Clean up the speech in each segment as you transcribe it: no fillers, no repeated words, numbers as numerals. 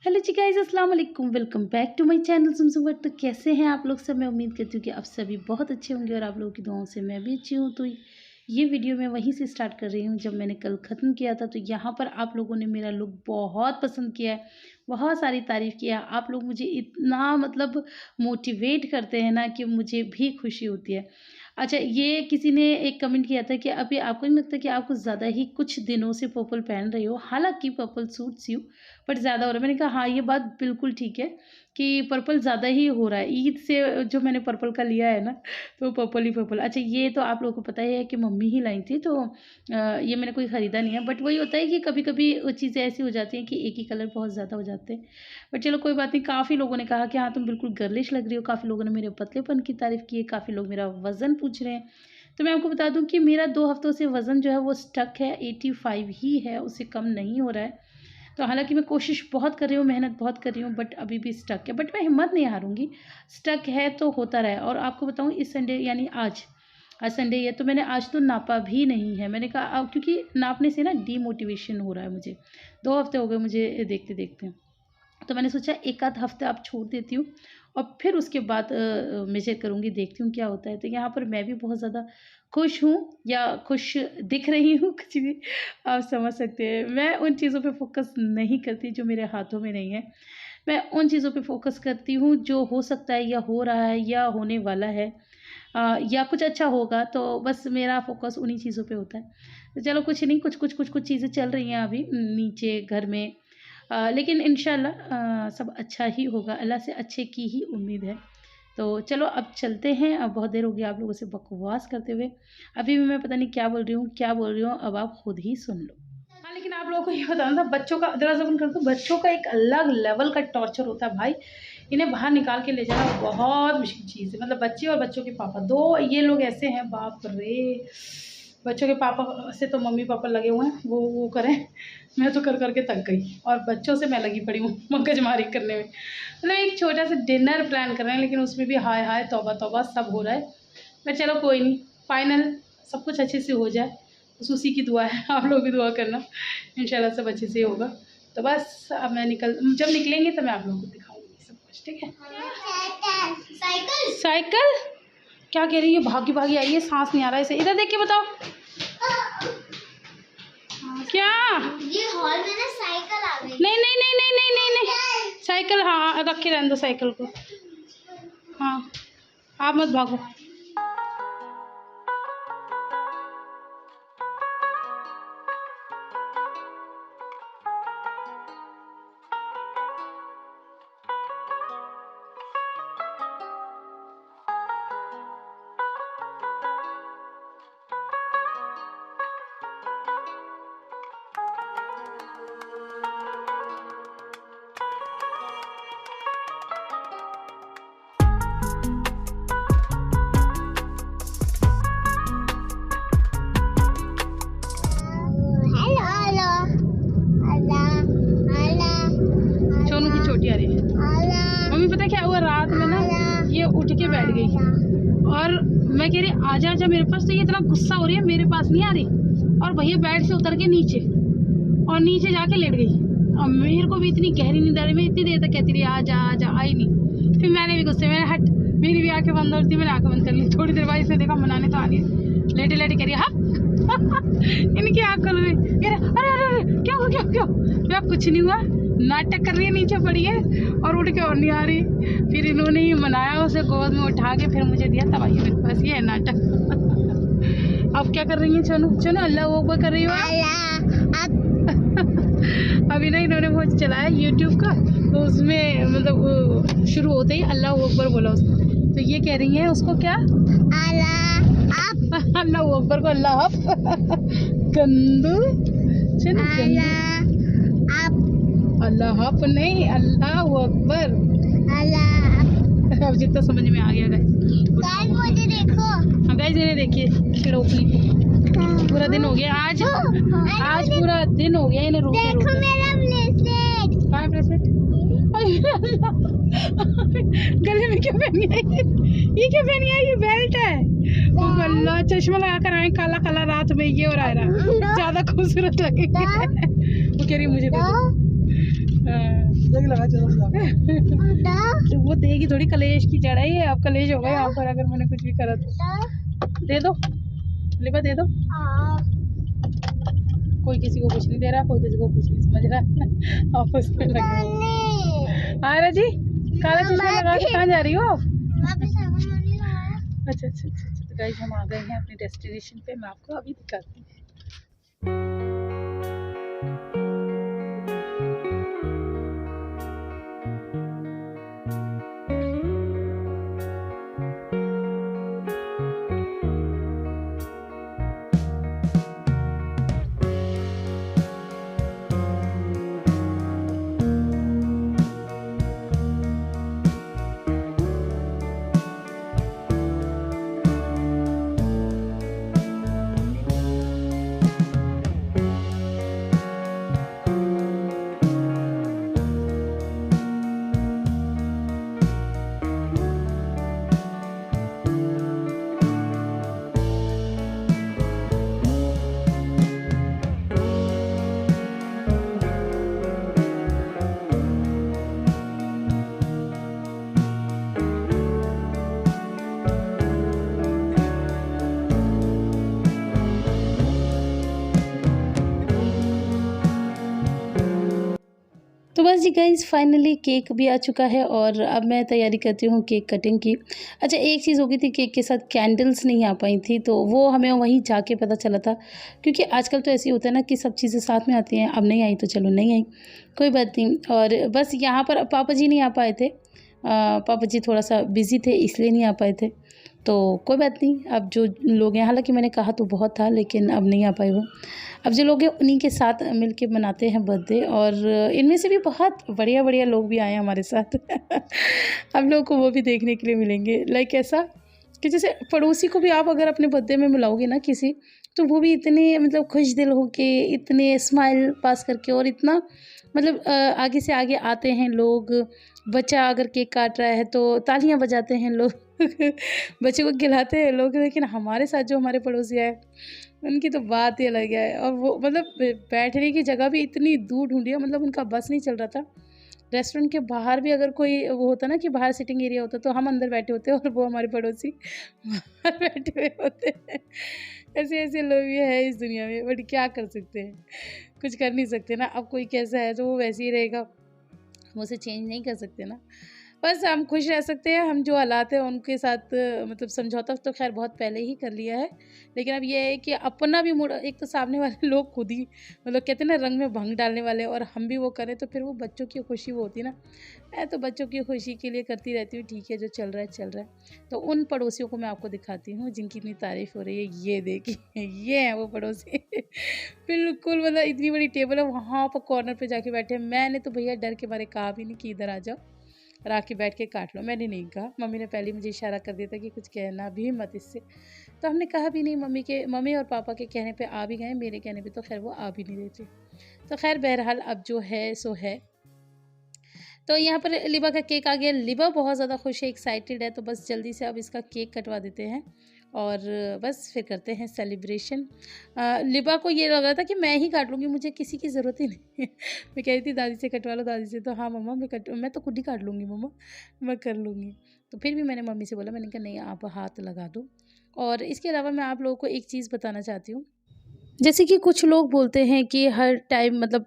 Hello जी guys, अस्सलाम वालेकुम। Welcome back to my channel सुमसुम वर्ल्ड। तो कैसे हैं आप लोग सब? मैं उम्मीद करती हूँ कि आप सभी बहुत अच्छे होंगे और आप लोगों की दुआओं से मैं भी अच्छी हूँ। तो ये वीडियो मैं वहीं से स्टार्ट कर रही हूँ जब मैंने कल ख़त्म किया था। तो यहाँ पर आप लोगों ने मेरा लुक बहुत पसंद किया है, बहुत सारी तारीफ़ किया है। आप लोग मुझे इतना मतलब मोटिवेट करते हैं ना कि मुझे भी खुशी होती है। अच्छा, ये किसी ने एक कमेंट किया था कि अभी आपको नहीं लगता कि आप कुछ ज़्यादा ही कुछ दिनों से पर्पल पहन रही हो? हालाँकि पर्पल सूट्स यू, बट ज़्यादा हो रहा है। मैंने कहा हाँ, ये बात बिल्कुल ठीक है कि पर्पल ज़्यादा ही हो रहा है। ईद से जो मैंने पर्पल का लिया है ना, तो पर्पल ही पर्पल। अच्छा, ये तो आप लोगों को पता ही है कि मम्मी ही लाई थी, तो ये मैंने कोई ख़रीदा नहीं है। बट वही होता है कि कभी-कभी वो चीज़ें ऐसी हो जाती हैं कि एक ही कलर बहुत ज़्यादा हो जाते हैं। बट चलो कोई बात नहीं। काफ़ी लोगों ने कहा कि हाँ, तुम बिल्कुल गर्लिश लग रही हो। काफ़ी लोगों ने मेरे पतलेपन की तारीफ़ की है, काफ़ी लोग मेरा वज़न पूछ रहे हैं। तो मैं आपको बता दूँ कि मेरा 2 हफ़्तों से वज़न जो है वो स्टक है, 85 ही है, उससे कम नहीं हो रहा है। तो हालाँकि मैं कोशिश बहुत कर रही हूँ, मेहनत बहुत कर रही हूँ, बट अभी भी स्टक है। बट मैं हिम्मत नहीं हारूँगी, स्टक है तो होता रहे। और आपको बताऊँ, इस संडे यानी आज संडे है, तो मैंने आज तो नापा भी नहीं है। मैंने कहा अब, क्योंकि नापने से ना डीमोटिवेशन हो रहा है मुझे। 2 हफ़्ते हो गए मुझे देखते-देखते। तो मैंने सोचा एक आध हफ़्ते आप छोड़ देती हूँ और फिर उसके बाद मेज़र करूँगी, देखती हूँ क्या होता है। तो यहाँ पर मैं भी बहुत ज़्यादा खुश हूँ या खुश दिख रही हूँ, कुछ भी आप समझ सकते हैं। मैं उन चीज़ों पे फ़ोकस नहीं करती जो मेरे हाथों में नहीं है। मैं उन चीज़ों पे फ़ोकस करती हूँ जो हो सकता है या हो रहा है या होने वाला है, या कुछ अच्छा होगा, तो बस मेरा फ़ोकस उन्हीं चीज़ों पे होता है। तो चलो कुछ नहीं, कुछ चीज़ें चल रही हैं अभी नीचे घर में। लेकिन इंशाल्लाह सब अच्छा ही होगा, अल्लाह से अच्छे की ही उम्मीद है। तो चलो अब चलते हैं, अब बहुत देर हो गई आप लोगों से बकवास करते हुए। अभी भी मैं पता नहीं क्या बोल रही हूँ, अब आप खुद ही सुन लो। हाँ, लेकिन आप लोगों को ये बताना था, बच्चों का दरअसल बंद कर दो। बच्चों का एक अलग लेवल का टॉर्चर होता है भाई। इन्हें बाहर निकाल के ले जाना बहुत मुश्किल चीज़ है। मतलब बच्चे और बच्चों के पापा, 2 ये लोग ऐसे हैं, बाप रे! बच्चों के पापा से तो मम्मी-पापा लगे हुए हैं, वो करें। मैं तो कर के थक गई और बच्चों से मैं लगी पड़ी हूँ मगजमारी करने में। मतलब एक छोटा-सा डिनर प्लान कर रहे हैं, लेकिन उसमें भी हाय हाय तौबा तौबा सब हो रहा है। पर चलो कोई नहीं, फाइनल सब कुछ अच्छे से हो जाए, बस उसी की दुआ है। आप लोग भी दुआ करना, इंशाल्लाह सब अच्छे से होगा। तो बस अब मैं जब निकलेंगे तो मैं आप लोगों को दिखाऊँगी सब कुछ, ठीक है? साइकिल? क्या कह रही है? भागी-भागी आई है, साँस नहीं आ रहा है इसे। इधर देख के बताओ। क्या? ये हॉल में ना साइकिल आ गई। नहीं। साइकिल, हाँ, रख के रहने दो साइकिल को। हाँ, आप मत भागो। सोनू की चोटी आ रही है। मम्मी पता क्या हुआ, रात में ना ये उठ के बैठ गई और मैं कह रही आजा आजा मेरे पास, तो ये इतना गुस्सा हो रही है, मेरे पास नहीं आ रही। और भैया बेड से उतर के नीचे, और नीचे जाके लेट गई। और मेरे को भी इतनी गहरी नींद आ रही, मैं इतनी देर तक कहती रही आजा आजा, आई नहीं। फिर मैंने भी गुस्से में हट, मेरी भी आंखें बंद होती, मैंने आंखें बंद कर ली। थोड़ी देर बाद इसने देखा मनाने तो आ रही है, लेटे लेटे कह रही है इनकी आँख खुल गई। अरे अरे अरे क्या हुआ, क्या कुछ नहीं हुआ, नाटक कर रही है, नीचे पड़ी है और उठ के और नहीं आ रही। फिर इन्होंने ही मनाया, उसे गोद में उठा के फिर मुझे दिया, तब आई मेरे पास। ये है नाटक। अब क्या कर रही है चलो अल्लाह अकबर कर रही हो अभी ना इन्होंने वो चलाया यूट्यूब का, तो उसमें मतलब शुरू होते ही अल्लाह अकबर बोला उसने, तो ये कह रही है उसको क्या, अल्लाह अकबर को अल्लाह गंदू चलो अल्लाह नहीं, अल्लाह अकबर। अब जितना समझ में आ गया गाइस, मुझे देखो। हाँ गाइस, इन्हें देखिए पूरा दिन हो गया आज पूरा दिन हो गया इन्हें रोके देखो मेरा ब्रेसलेट। कहाँ है ब्रेसलेट? गले में क्यों पहनी है ये क्या पहनी है? ये बेल्ट है। ओ अल्लाह, चश्मा लगा कर आए काला काला, रात में ये हो रहा है ज्यादा खूबसूरत लगेगा। वो कह रही मुझे दे दो। तो वो देगी थोड़ी, कलेश की चढ़ाई है, अब कलेश होगा यहाँ पर अगर मैंने कुछ भी करा तो। दे दो लिबा, दे दो। कोई किसी को कुछ नहीं दे रहा, कोई किसी को कुछ नहीं समझ रहा। आपस में लगे हो। आयरा जी, काला चश्मा लगा के कहाँ जा रही हो? अच्छा अच्छा अच्छा। तो गाइस हम आ गए हैं अपने डेस्टिनेशन पे, मैं आपको अभी दिखाती हूँ। तो बस जी गाइस फाइनली केक भी आ चुका है और अब मैं तैयारी करती हूँ केक कटिंग की। अच्छा, एक चीज़ हो गई थी, केक के साथ कैंडल्स नहीं आ पाई थी, तो वो हमें वहीं जाके पता चला था, क्योंकि आजकल तो ऐसे ही होता है ना कि सब चीज़ें साथ में आती हैं। अब नहीं आई तो चलो नहीं आई, कोई बात नहीं। और बस यहाँ पर पापा जी नहीं आ पाए थे, पापा जी थोड़ा सा बिज़ी थे इसलिए नहीं आ पाए थे, तो कोई बात नहीं। अब जो लोग हैं, हालांकि मैंने कहा तो बहुत था लेकिन अब नहीं आ पाए वो। अब जो लोग हैं उन्हीं के साथ मिल के मनाते हैं बर्थडे, और इनमें से भी बहुत बढ़िया बढ़िया लोग भी आए हैं हमारे साथ। हम लोग को वो भी देखने के लिए मिलेंगे। लाइक ऐसा कि जैसे पड़ोसी को भी आप अगर अपने बर्थडे में मिलाओगे ना किसी, तो वो भी इतने मतलब खुश दिल होके, इतने स्माइल पास करके, और इतना मतलब आगे से आगे आते हैं लोग। बच्चा अगर केक काट रहा है तो तालियां बजाते हैं लोग। बच्चे को खिलाते हैं लोग। लेकिन हमारे साथ जो हमारे पड़ोसी आए, उनकी तो बात ही अलग है। और वो मतलब बैठने की जगह भी इतनी दूर ढूंढी है, मतलब उनका बस नहीं चल रहा था। रेस्टोरेंट के बाहर भी अगर कोई वो होता ना कि बाहर सिटिंग एरिया होता, तो हम अंदर बैठे होते और वो हमारे पड़ोसी बाहर बैठे हुए होते हैं। ऐसे ऐसे लोग भी हैं इस दुनिया में, बट क्या कर सकते हैं, कुछ कर नहीं सकते ना। अब कोई कैसा है तो वो वैसे ही रहेगा, हम उसे चेंज नहीं कर सकते ना। बस हम खुश रह सकते हैं, हम जो हालात हैं उनके साथ मतलब समझौता तो खैर बहुत पहले ही कर लिया है। लेकिन अब ये है कि अपना भी मूड, एक तो सामने वाले लोग खुद ही मतलब कहते हैं ना रंग में भंग डालने वाले, और हम भी वो करें तो फिर वो बच्चों की खुशी वो होती है ना। मैं तो बच्चों की खुशी के लिए करती रहती हूँ, ठीक है जो चल रहा है चल रहा है। तो उन पड़ोसियों को मैं आपको दिखाती हूँ जिनकी इतनी तारीफ़ हो रही है। ये देखिए, ये हैं वो पड़ोसी। बिल्कुल मतलब इतनी बड़ी टेबल है, वहाँ पर कॉर्नर पे जाके बैठे हैं। मैंने तो भैया डर के बारे कहा भी नहीं कि इधर आ जाओ और आके बैठ के काट लो, मैंने नहीं कहा। मम्मी ने पहले मुझे इशारा कर दिया था कि कुछ कहना भी मत इससे, तो हमने कहा भी नहीं। मम्मी और पापा के कहने पे आ भी गए, मेरे कहने पे तो खैर वो आ भी नहीं रहे थे। तो खैर बहरहाल अब जो है सो है। तो यहाँ पर लिबा का केक आ गया। लिबा बहुत ज़्यादा खुश है, एक्साइटेड है, तो बस जल्दी से अब इसका केक कटवा देते हैं और बस फिर करते हैं सेलिब्रेशन। लिबा को ये लग रहा था कि मैं ही काट लूँगी, मुझे किसी की ज़रूरत ही नहीं है। मैं कह रही थी दादी से कटवा लो, दादी से, तो हाँ मम्मा मैं तो खुद ही काट लूँगी मम्मा, मैं कर लूँगी। तो फिर भी मैंने मम्मी से बोला, मैंने कहा नहीं आप हाथ लगा दो। और इसके अलावा मैं आप लोगों को एक चीज़ बताना चाहती हूँ। जैसे कि कुछ लोग बोलते हैं कि हर टाइम मतलब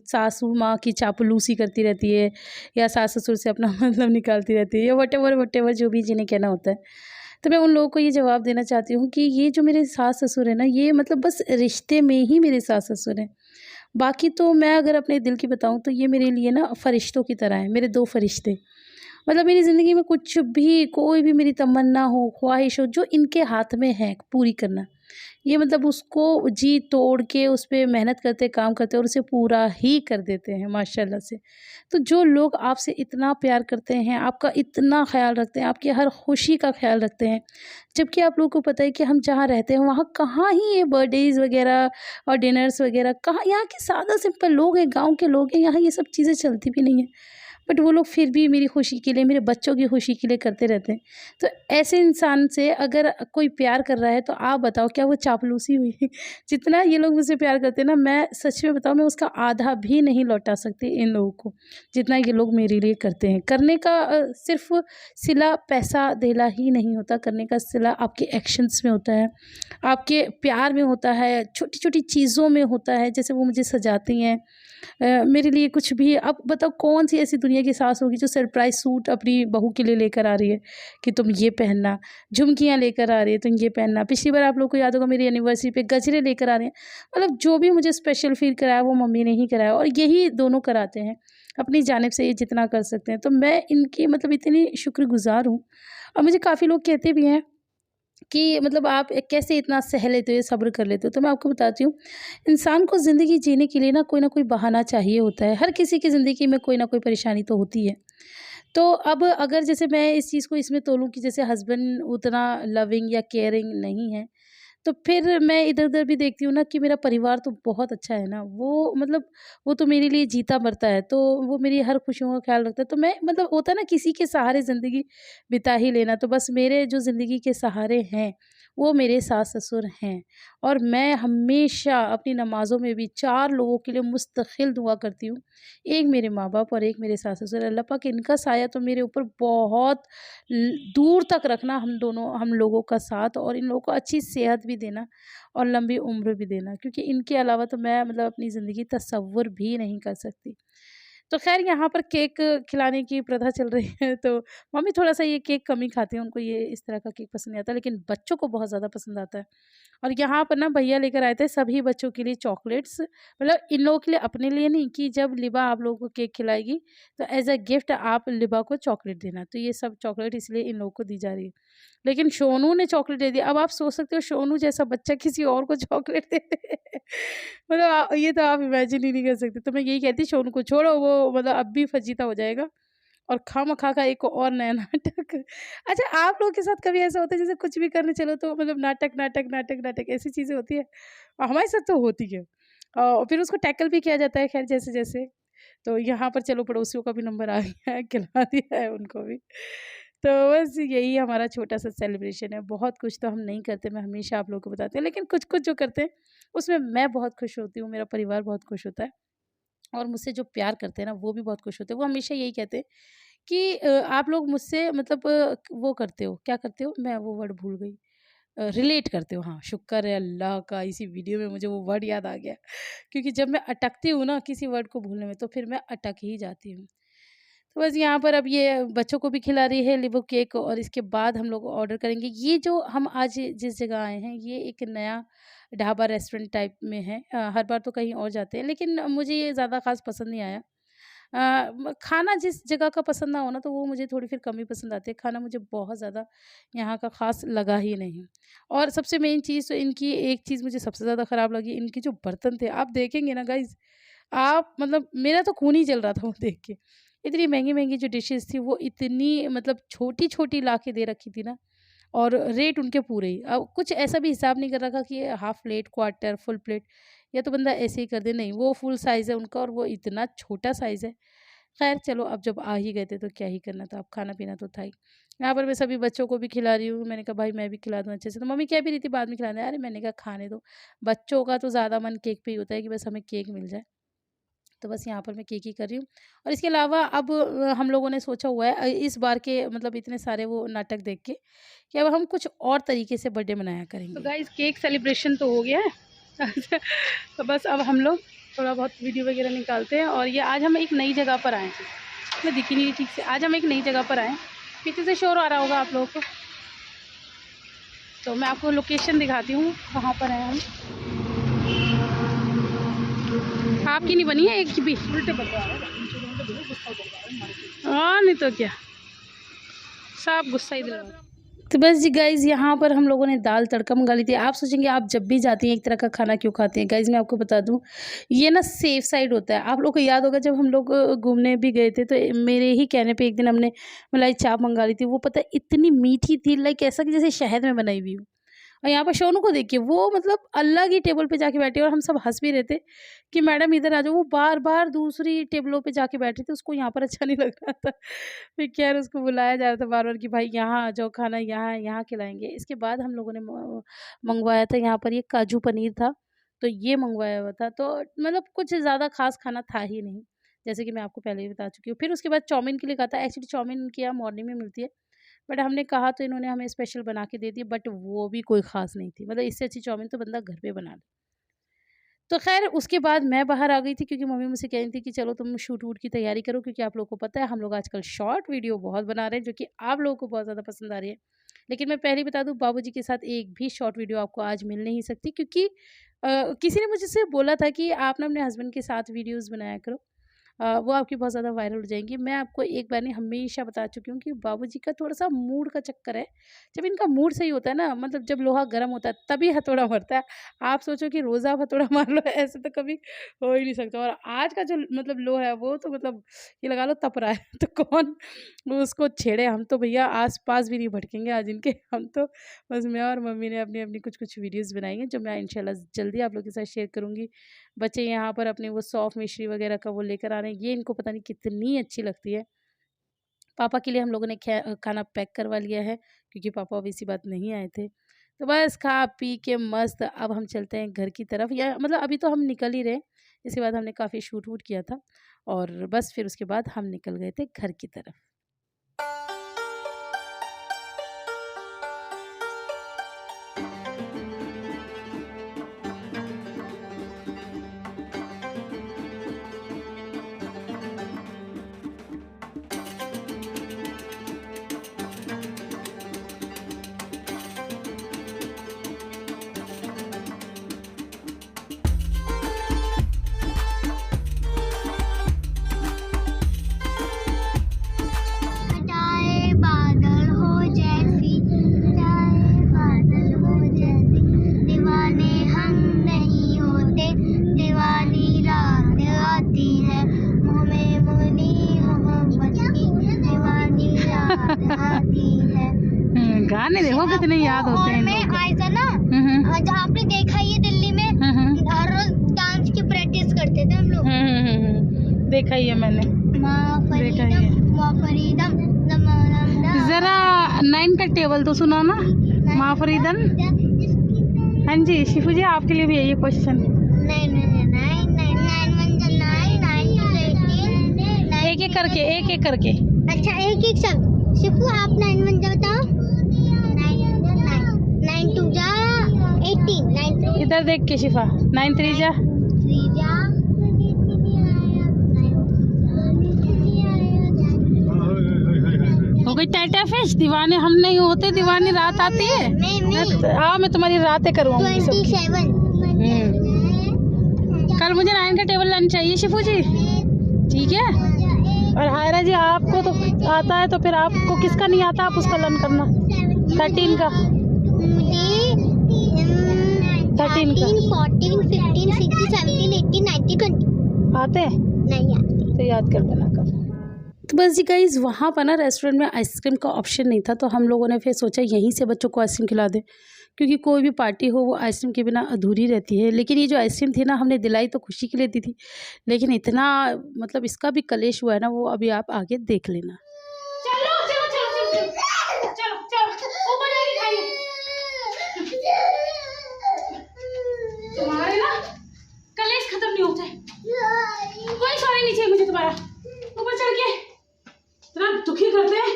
सासू माँ की चापलूसी करती रहती है, या सास ससुर से अपना मतलब निकालती रहती है, या वटेवर जो भी जिन्हें कहना होता है। तो मैं उन लोगों को ये जवाब देना चाहती हूँ कि ये जो मेरे सास ससुर है ना, ये मतलब बस रिश्ते में ही मेरे सास ससुर हैं। बाकी तो मैं अगर अपने दिल की बताऊँ तो ये मेरे लिए ना फरिश्तों की तरह है, मेरे 2 फरिश्ते। मतलब मेरी ज़िंदगी में कुछ भी, कोई भी मेरी तमन्ना हो, ख्वाहिश हो, जो इनके हाथ में है पूरी करना, ये मतलब उसको जी तोड़ के उस पे मेहनत करते, काम करते, और उसे पूरा ही कर देते हैं माशाल्लाह से। तो जो लोग आपसे इतना प्यार करते हैं, आपका इतना ख़्याल रखते हैं, आपकी हर खुशी का ख़्याल रखते हैं, जबकि आप लोगों को पता है कि हम जहाँ रहते हैं वहाँ कहाँ ही ये बर्थडेज़ वग़ैरह और डिनर्स वग़ैरह, कहाँ, यहाँ के सादा सिंपल लोग हैं, गाँव के लोग हैं, यहाँ ये सब चीज़ें चलती भी नहीं हैं। बट वो लोग फिर भी मेरी खुशी के लिए, मेरे बच्चों की खुशी के लिए करते रहते हैं। तो ऐसे इंसान से अगर कोई प्यार कर रहा है तो आप बताओ क्या वो चापलूसी हुई? जितना ये लोग मुझसे प्यार करते हैं ना, मैं सच में बताऊँ, मैं उसका आधा भी नहीं लौटा सकती इन लोगों को, जितना ये लोग मेरे लिए करते हैं। करने का सिर्फ़ सिला पैसा देना ही नहीं होता, करने का सिला आपके एक्शंस में होता है, आपके प्यार में होता है, छोटी-छोटी चीज़ों में होता है। जैसे वो मुझे सजाती हैं, मेरे लिए कुछ भी। अब बताओ कौन सी ऐसी दुनिया की सास होगी जो सरप्राइज़ सूट अपनी बहू के लिए लेकर आ रही है कि तुम ये पहनना, झुमकियाँ लेकर आ रही है तुम ये पहनना। पिछली बार आप लोग को याद होगा मेरी एनिवर्सरी पे गजरे लेकर आ रहे हैं। मतलब जो भी मुझे स्पेशल फ़ील कराया वो मम्मी ने ही कराया, और यही दोनों कराते हैं अपनी जानिब से, ये जितना कर सकते हैं। तो मैं इनकी मतलब इतनी शुक्रगुज़ार हूँ। और मुझे काफ़ी लोग कहते भी हैं कि मतलब आप कैसे इतना सह लेते हो, सब्र कर लेते हो। तो मैं आपको बताती हूँ, इंसान को ज़िंदगी जीने के लिए ना कोई बहाना चाहिए होता है। हर किसी की ज़िंदगी में कोई ना कोई परेशानी तो होती है। तो अब अगर जैसे मैं इस चीज़ को इसमें तोलूँ कि जैसे हस्बैंड उतना लविंग या केयरिंग नहीं है, तो फिर मैं इधर-उधर भी देखती हूँ ना कि मेरा परिवार तो बहुत अच्छा है ना। वो मतलब वो तो मेरे लिए जीता मरता है, तो वो मेरी हर खुशियों का ख़्याल रखता है। तो मैं मतलब होता है ना किसी के सहारे ज़िंदगी बिता ही लेना, तो बस मेरे जो ज़िंदगी के सहारे हैं, वो मेरे सास-ससुर हैं। और मैं हमेशा अपनी नमाज़ों में भी 4 लोगों के लिए मुस्तक़िल दुआ करती हूँ। एक मेरे माँ-बाप और एक मेरे सास-ससुर। अल्लाह पाक इनका साया तो मेरे ऊपर बहुत दूर तक रखना, हम लोगों का साथ, और इन लोगों को अच्छी सेहत भी देना और लंबी उम्र भी देना, क्योंकि इनके अलावा तो मैं मतलब अपनी ज़िंदगी तसव्वुर भी नहीं कर सकती। तो ख़ैर यहाँ पर केक खिलाने की प्रथा चल रही है, तो मम्मी थोड़ा-सा ये केक कम ही खाती हैं, उनको ये इस तरह का केक पसंद नहीं आता, लेकिन बच्चों को बहुत ज़्यादा पसंद आता है। और यहाँ पर ना भैया लेकर आए थे सभी बच्चों के लिए चॉकलेट्स, मतलब इन लोगों के लिए, अपने लिए नहीं, कि जब लिबा आप लोगों को केक खिलाएगी तो एज़ अ गिफ्ट आप लिबा को चॉकलेट देना। तो ये सब चॉकलेट इसलिए इन लोगों को दी जा रही है। लेकिन शोनू ने चॉकलेट दे दिया। अब आप सोच सकते हो शोनू जैसा बच्चा किसी और को चॉकलेट दे दे। मतलब ये तो आप इमेजिन ही नहीं कर सकते। तो मैं यही कहती, शोनू को छोड़ो, वो मतलब अब भी फजीता हो जाएगा, और खामखा का एक और नया नाटक। अच्छा, आप लोगों के साथ कभी ऐसा होता है जैसे कुछ भी करने चलो तो मतलब नाटक, नाटक, नाटक, नाटक ऐसी चीज़ें होती है? हमारे साथ तो होती है। फिर उसको टैकल भी किया जाता है, खैर जैसे-जैसे। तो यहाँ पर चलो पड़ोसियों का भी नंबर आ गया है, खिला दिया है उनको भी। तो बस यही हमारा छोटा-सा सेलिब्रेशन है। बहुत कुछ तो हम नहीं करते, मैं हमेशा आप लोगों को बताती हूँ, लेकिन कुछ-कुछ जो करते हैं उसमें मैं बहुत खुश होती हूँ, मेरा परिवार बहुत खुश होता है, और मुझसे जो प्यार करते हैं ना वो भी बहुत खुश होते हैं। वो हमेशा यही कहते हैं कि आप लोग मुझसे मतलब वो करते हो, क्या करते हो? मैं वो वर्ड भूल गई। रिलेट करते हो, हाँ, शुक्र है अल्लाह का, इसी वीडियो में मुझे वो वर्ड याद आ गया। क्योंकि जब मैं अटकती हूँ ना किसी वर्ड को भूलने में, तो फिर मैं अटक ही जाती हूँ। तो बस यहाँ पर अब ये बच्चों को भी खिला रही है लिवो केक, और इसके बाद हम लोग ऑर्डर करेंगे। ये जो हम आज जिस जगह आए हैं, ये एक नया ढाबा रेस्टोरेंट टाइप में है। हर बार तो कहीं और जाते हैं, लेकिन मुझे ये ज़्यादा ख़ास पसंद नहीं आया। खाना जिस जगह का पसंद ना हो ना, तो वो मुझे थोड़ी फिर कम ही पसंद आती है। खाना मुझे बहुत ज़्यादा यहाँ का ख़ास लगा ही नहीं। और सबसे मेन चीज़ तो इनकी एक चीज़ मुझे सबसे ज़्यादा ख़राब लगी, इनके जो बर्तन थे, आप देखेंगे ना गाइज़, आप मतलब मेरा तो खून ही जल रहा था वो देख के। इतनी महँगी-महँगी जो डिशेज़ थी, वो इतनी मतलब छोटी-छोटी ला के दे रखी थी ना, और रेट उनके पूरे ही। अब कुछ ऐसा भी हिसाब नहीं कर रखा कि ये half plate, quarter, full plate, या तो बंदा ऐसे ही कर दे। नहीं, वो फुल साइज़ है उनका और वो इतना छोटा साइज़ है। ख़ैर चलो, अब जब आ ही गए थे तो क्या ही करना था, अब खाना-पीना तो था ही। यहाँ पर मैं सभी बच्चों को भी खिला रही हूँ। मैंने कहा भाई मैं भी खिला दूँ अच्छे से, तो मम्मी कह भी रही थी बाद में खिलाना। अरे मैंने कहा खाने दो, बच्चों का तो ज़्यादा मन केक पे ही होता है कि बस हमें केक मिल जाए। तो बस यहाँ पर मैं केक ही कर रही हूँ। और इसके अलावा अब हम लोगों ने सोचा हुआ है, इस बार के मतलब इतने सारे वो नाटक देख के, कि अब हम कुछ और तरीके से बर्थडे मनाया करेंगे। तो गाइस केक सेलिब्रेशन तो हो गया है। तो बस अब हम लोग थोड़ा बहुत वीडियो वगैरह निकालते हैं। और ये आज हम एक नई जगह पर आए थे, मैं दिखी नहीं ठीक से। आज हम एक नई जगह पर आए, पीछे से शोर आ रहा होगा आप लोगों को, तो मैं आपको लोकेशन दिखाती हूँ कहाँ पर हैं हम। आपकी नहीं बनी है एक भी? उल्टे बता रहा है, हाँ नहीं तो क्या, सब गुस्सा ही दिला। तो बस जी गाइज़, यहाँ पर हम लोगों ने दाल तड़का मंगा ली थी। आप सोचेंगे आप जब भी जाती हैं एक तरह का खाना क्यों खाती हैं? गाइज़ मैं आपको बता दूँ, ये ना सेफ साइड होता है। आप लोगों को याद होगा जब हम लोग घूमने भी गए थे, तो मेरे ही कहने पे एक दिन हमने मलाई चाप मंगा ली थी। वो पता है इतनी मीठी थी, लाइक ऐसा कि जैसे शहद में बनाई हुई हो। और यहाँ पर शोनू को देखिए, वो मतलब अलग ही टेबल पे जाके बैठी, और हम सब हंस भी रहे थे कि मैडम इधर आ जाओ। वो बार बार दूसरी टेबलों पे जाके बैठी थी, उसको यहाँ पर अच्छा नहीं लग रहा था। फिर खैर उसको बुलाया जा रहा था बार बार कि भाई यहाँ आ जाओ, खाना यहाँ खिलाएंगे। इसके बाद हम लोगों ने मंगवाया था, यहाँ पर ये काजू पनीर था, तो ये मंगवाया हुआ था। तो मतलब कुछ ज़्यादा खास खाना था ही नहीं, जैसे कि मैं आपको पहले ही बता चुकी हूँ। फिर उसके बाद चाउमीन के लिए कहा था। एक्चुअली चाउमीन इनके यहाँ मॉर्निंग में मिलती है, बट हमने कहा तो इन्होंने हमें स्पेशल बना के दे दी, बट वो भी कोई ख़ास नहीं थी। मतलब इससे अच्छी चाउमीन तो बंदा घर पे बना ले। तो ख़ैर उसके बाद मैं बाहर आ गई थी, क्योंकि मम्मी मुझसे कह रही थी कि चलो तुम शूट वूट की तैयारी करो, क्योंकि आप लोगों को पता है हम लोग आजकल शॉर्ट वीडियो बहुत बना रहे हैं, जो कि आप लोगों को बहुत ज़्यादा पसंद आ रही है। लेकिन मैं पहले बता दूँ, बाबूजी के साथ एक भी शॉर्ट वीडियो आपको आज मिल नहीं सकती, क्योंकि किसी ने मुझसे बोला था कि आप ना अपने हस्बैंड के साथ वीडियोज़ बनाया करो, वो आपकी बहुत ज़्यादा वायरल हो जाएंगी। मैं आपको एक बार नहीं हमेशा बता चुकी हूँ कि बाबूजी का थोड़ा-सा मूड का चक्कर है। जब इनका मूड सही होता है ना, मतलब जब लोहा गर्म होता है तभी हथौड़ा मरता है। आप सोचो कि रोज़ आप हथौड़ा मार लो, ऐसे तो कभी हो ही नहीं सकता। और आज का जो मतलब लोहा है वो तो मतलब ये लगा लो तप रहा है। तो कौन उसको छेड़े, हम तो भैया आस-पास भी नहीं भटकेंगे आज इनके। हम तो बस मैं और मम्मी ने अपनी-अपनी कुछ-कुछ वीडियोज़ बनाई हैं, जो मैं इंशाल्लाह जल्दी आप लोगों के साथ शेयर करूँगी। बच्चे यहाँ पर अपने वो सौंफ मिश्री वगैरह का वो लेकर आ रहे हैं, ये इनको पता नहीं कितनी अच्छी लगती है। पापा के लिए हम लोगों ने खाना पैक करवा लिया है, क्योंकि पापा अब इसी बात नहीं आए थे। तो बस खा पी के मस्त अब हम चलते हैं घर की तरफ, या मतलब अभी तो हम निकल ही रहे। इसके बाद हमने काफ़ी शूट वूट किया था, और बस फिर उसके बाद हम निकल गए थे घर की तरफ। हटाए बादल हो जैसी, हटाए बादल हो जैसी, दीवाने हम नहीं होते, दीवानी रात आती है, मुँह में मुनी मोहब्बत की, दीवानी रात आती है। गाने देखो कितने याद होते हैं। मैं आई था ना, जहाँ आपने देखा ये दिल्ली में हर रोज डांस की प्रैक्टिस करते थे हम लोग। देखा ही है मैंने। जरा 9 का टेबल तो सुना ना, माँ फरीदन। हाँ जी शिफू जी, आपके लिए भी है ये क्वेश्चन। एक एक करके। अच्छा एक सब। शिफू आप 9 1 बताओ। 9 2 जा 18। इधर देख के शिफा। 9 3 जा। हो गई टाटा फिश। दीवाने हम नहीं होते, दीवानी रात आती है। आओ मैं तुम्हारी रातें करवाऊंगी। 27। कल मुझे 9 का टेबल लाना चाहिए शिफू जी, ठीक है। और हायरा जी आपको तो आता है, तो फिर आपको किसका नहीं आता, आप उसका लर्न करना। 13 का, 13 का 14 15 16 17 18 19 20 आते नहीं आते तो याद कर देना कल। तो बस जी गाइस, वहाँ पर ना रेस्टोरेंट में आइसक्रीम का ऑप्शन नहीं था, तो हम लोगों ने फिर सोचा यहीं से बच्चों को आइसक्रीम खिला दे, क्योंकि कोई भी पार्टी हो वो आइसक्रीम के बिना अधूरी रहती है। लेकिन ये जो आइसक्रीम थी ना, हमने दिलाई तो खुशी के लिए दी थी, लेकिन इतना मतलब इसका भी कलेश हुआ है ना, वो अभी आप आगे देख लेना। तुम्हारे ना कलेश खत्म नहीं होता है, कोई सॉरी नहीं चाहिए मुझे तुम्हारा। ऊपर चढ़ के इतना दुखी करते हैं।